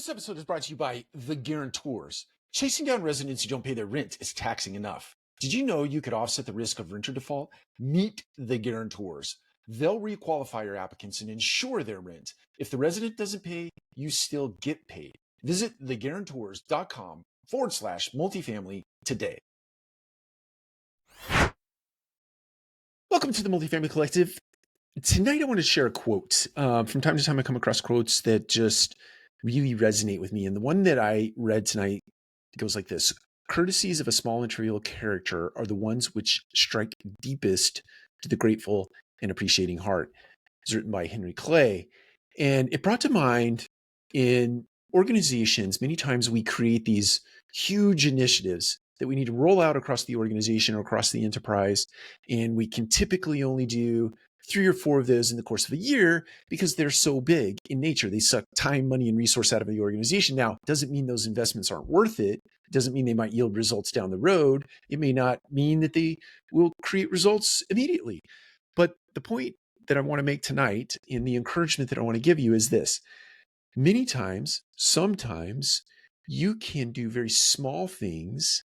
This episode is brought to you by The Guarantors. Chasing down residents who don't pay their rent is taxing enough. Did you know you could offset the risk of renter default? Meet The Guarantors. They'll requalify your applicants and insure their rent. If the resident doesn't pay, you still get paid. Visit theguarantors.com/multifamily today. Welcome to the Multifamily Collective. Tonight I want to share a quote. From time to time I come across quotes that just really resonate with me. And the one that I read tonight goes like this: courtesies of a small and trivial character are the ones which strike deepest to the grateful and appreciating heart. It's written by Henry Clay. And it brought to mind, in organizations, many times we create these huge initiatives that we need to roll out across the organization or across the enterprise. And we can typically only do 3 or 4 of those in the course of a year because they're so big in nature. They suck time, money, and resource out of the organization. Now, it doesn't mean those investments aren't worth it. It doesn't mean they might yield results down the road. It may not mean that they will create results immediately. But the point that I want to make tonight, and the encouragement that I want to give you, is this. Many times, sometimes, you can do very small things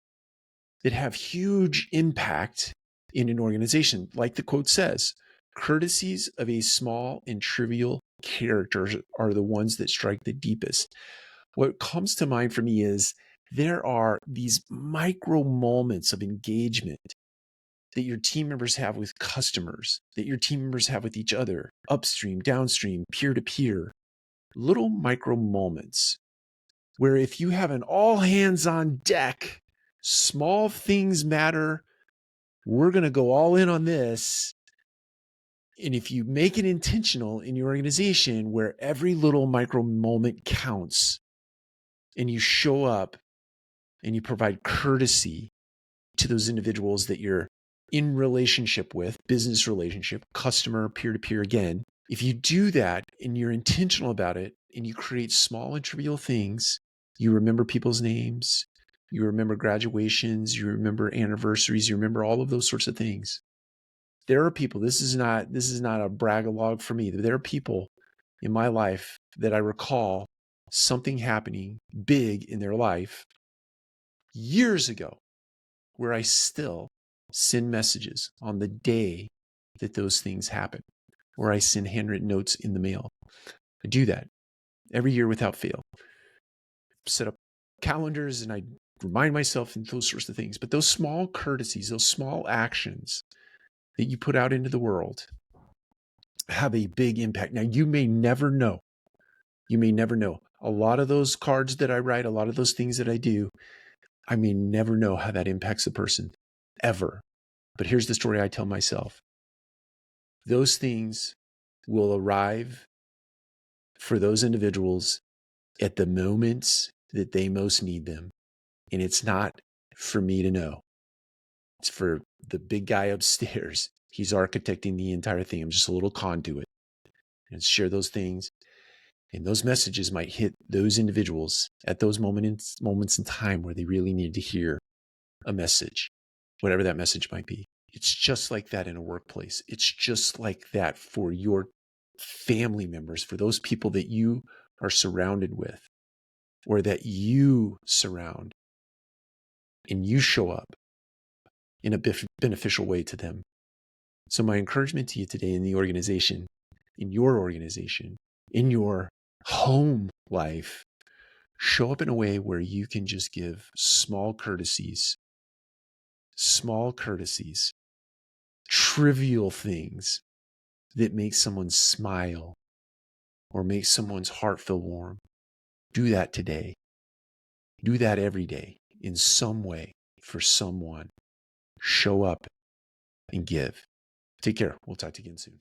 that have huge impact in an organization. Like the quote says, courtesies of a small and trivial character are the ones that strike the deepest. What comes to mind for me is there are these micro moments of engagement that your team members have with customers, that your team members have with each other, upstream, downstream, peer-to-peer, little micro moments where if you have an all hands on deck, small things matter, we're going to go all in on this. And if you make it intentional in your organization where every little micro moment counts, and you show up and you provide courtesy to those individuals that you're in relationship with, business relationship, customer, peer-to-peer, again, if you do that and you're intentional about it and you create small and trivial things, you remember people's names, you remember graduations, you remember anniversaries, you remember all of those sorts of things. There are people, this is not a brag-a-log for me. There are people in my life that I recall something happening big in their life years ago where I still send messages on the day that those things happen, or I send handwritten notes in the mail. I do that every year without fail. Set up calendars and I remind myself and those sorts of things. But those small courtesies, those small actions that you put out into the world have a big impact. Now, you may never know. You may never know. A lot of those cards that I write, a lot of those things that I do, I may never know how that impacts a person, ever. But here's the story I tell myself. Those things will arrive for those individuals at the moments that they most need them. And it's not for me to know. It's for the big guy upstairs. He's architecting the entire thing. I'm just a little conduit. And share those things. And those messages might hit those individuals at those moments in time where they really need to hear a message, whatever that message might be. It's just like that in a workplace. It's just like that for your family members, for those people that you are surrounded with or that you surround, and you show up in a beneficial way to them. So my encouragement to you today in the organization, in your organization, in your home life, show up in a way where you can just give small courtesies, trivial things that make someone smile or make someone's heart feel warm. Do that today. Do that every day in some way for someone. Show up and give. Take care. We'll talk to you again soon.